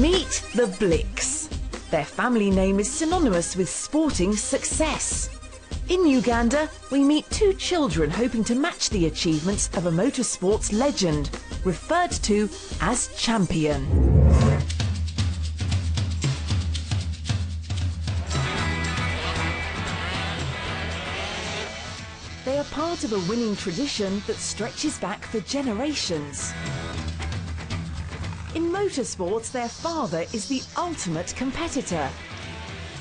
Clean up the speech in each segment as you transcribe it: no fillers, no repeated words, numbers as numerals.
Meet the Blicks. Their family name is synonymous with sporting success. In Uganda, we meet two children hoping to match the achievements of a motorsports legend, referred to as champion. They are part of a winning tradition that stretches back for generations. In motorsports, their father is the ultimate competitor.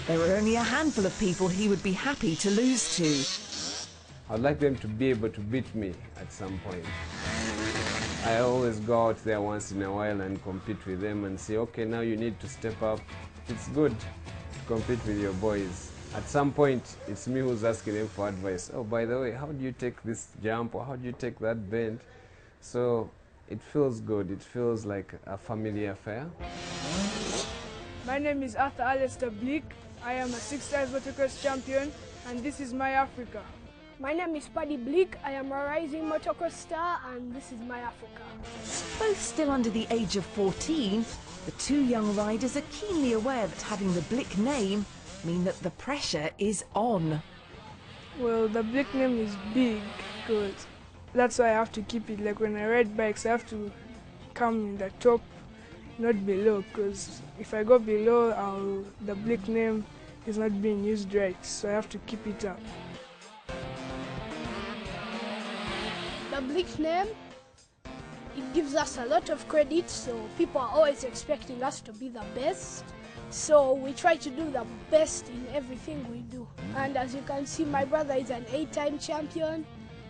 There are only a handful of people he would be happy to lose to. I'd like them to be able to beat me at some point. I always go out there once in a while and compete with them and say, okay, now you need to step up. It's good to compete with your boys. At some point, it's me who's asking them for advice. Oh, by the way, how do you take this jump, or how do you take that bend? So it feels good. It feels like a family affair. My name is Arthur Alistair Bleak. I am a 6-time motocross champion, and this is my Africa. My name is Paddy Bleak. I am a rising motocross star, and this is my Africa. Both still under the age of 14, the two young riders are keenly aware that having the Blick name mean that the pressure is on. Well, the Bleak name is big, because that's why I have to keep it. Like when I ride bikes, I have to come in the top, not below, because if I go below, the Bleak name is not being used right, so I have to keep it up. The Bleak name, it gives us a lot of credit, so people are always expecting us to be the best. So we try to do the best in everything we do. And as you can see, my brother is an 8-time champion,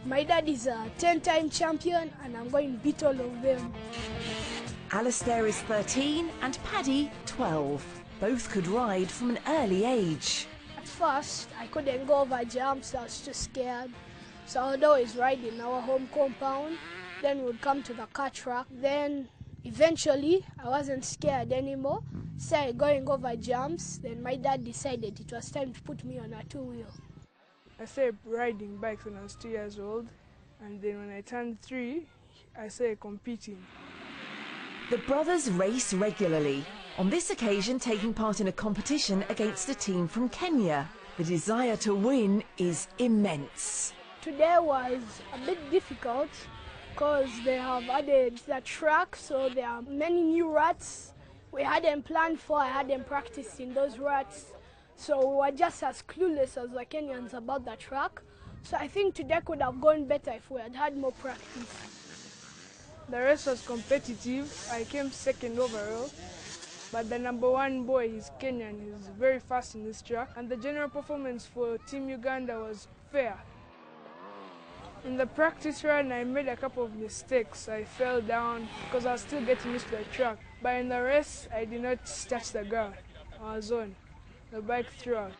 my dad is a 10-time champion, and I'm going to beat all of them. Alistair is 13 and Paddy 12. Both could ride from an early age. At first, I couldn't go over jumps, I was too scared. So I would always ride in our home compound, then we would come to the car track. Then eventually, I wasn't scared anymore. Started going over jumps, then my dad decided it was time to put me on a 2-wheel. I started riding bikes when I was 2 years old, and then when I turned 3, I started competing. The brothers race regularly, on this occasion taking part in a competition against a team from Kenya. The desire to win is immense. Today was a bit difficult because they have added the track, so there are many new ruts we hadn't planned for. I hadn't practiced in those ruts, so we were just as clueless as the Kenyans about the track. So I think today could have gone better if we had had more practice. The race was competitive. I came second overall, but the #1 boy, he's Kenyan, he's very fast in this track, and the general performance for Team Uganda was fair. In the practice run, I made a couple of mistakes. I fell down because I was still getting used to the track. But in the race, I did not touch the ground. I was on. The bike threw out.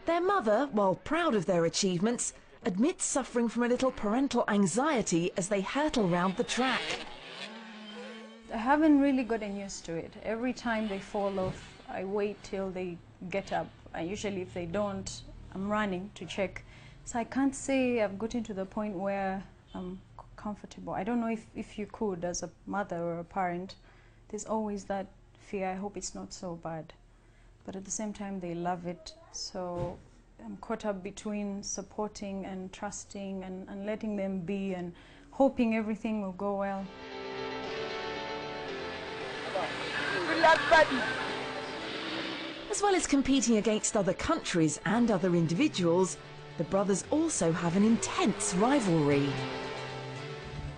Their mother, while proud of their achievements, admits suffering from a little parental anxiety as they hurtle round the track. I haven't really gotten used to it. Every time they fall off, I wait till they get up. And usually if they don't, I'm running to check. So I can't say I've gotten to the point where I'm comfortable. I don't know if you could, as a mother or a parent. There's always that fear. I hope it's not so bad. But at the same time, they love it. So I'm caught up between supporting and trusting and letting them be and hoping everything will go well. As well as competing against other countries and other individuals, the brothers also have an intense rivalry.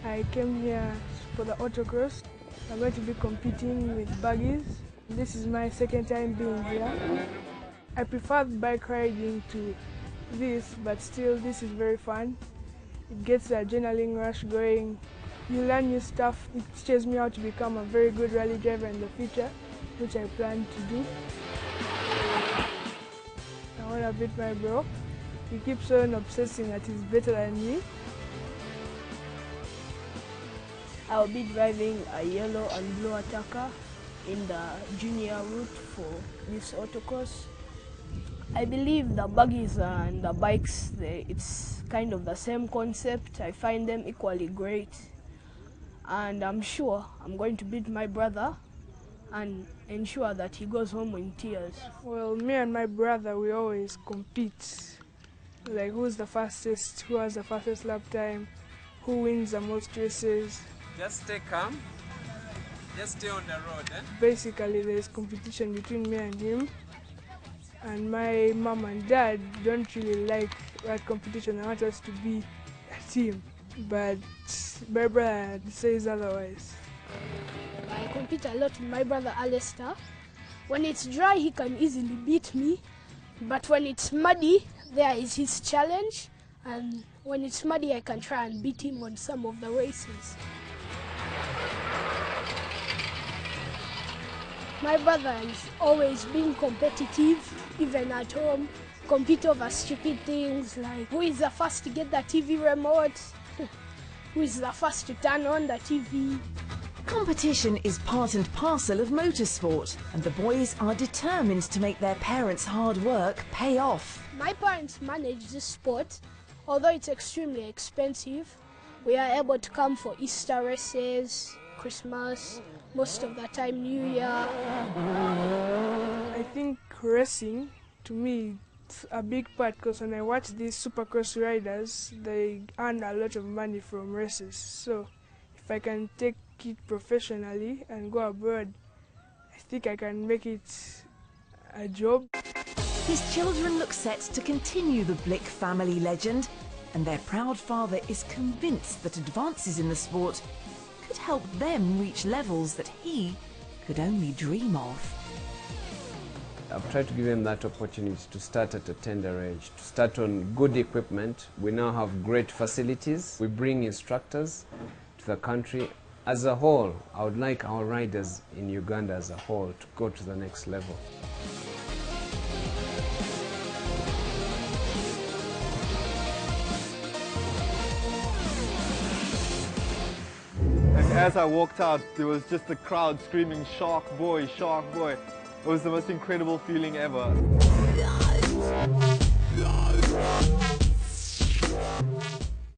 I came here for the autocross. I'm going to be competing with buggies. This is my second time being here. I prefer bike riding to this, but still this is very fun. It gets the adrenaline rush going. You learn new stuff. It teaches me how to become a very good rally driver in the future, which I plan to do. I want to beat my bro. He keeps on obsessing that he's better than me. I'll be driving a yellow and blue attacker in the junior route for this autocross. I believe the buggies and the bikes, it's kind of the same concept. I find them equally great. And I'm sure I'm going to beat my brother and ensure that he goes home in tears? Well, me and my brother, we always compete. Like, who's the fastest, who has the fastest lap time, who wins the most races. Just stay calm. Just stay on the road, eh? Basically, there's competition between me and him. And my mom and dad don't really like that competition. They want us to be a team. But my brother says otherwise. I compete a lot with my brother Alistair. When it's dry, he can easily beat me. But when it's muddy, there is his challenge. And when it's muddy, I can try and beat him on some of the races. My brother has always been competitive, even at home. Compete over stupid things like who is the first to get the TV remote, who is the first to turn on the TV. Competition is part and parcel of motorsport, and the boys are determined to make their parents' hard work pay off. My parents manage this sport. Although it's extremely expensive, we are able to come for Easter races, Christmas, most of the time New Year. I think racing, to me, it's a big part because when I watch these supercross riders, they earn a lot of money from races. So if I can take it professionally and go abroad, I think I can make it a job. His children look set to continue the Blick family legend, and their proud father is convinced that advances in the sport could help them reach levels that he could only dream of. I've tried to give them that opportunity to start at a tender age, to start on good equipment. We now have great facilities. We bring instructors to the country. As a whole, I would like our riders in Uganda as a whole to go to the next level. And as I walked out, there was just a crowd screaming, "Shark boy, shark boy." It was the most incredible feeling ever.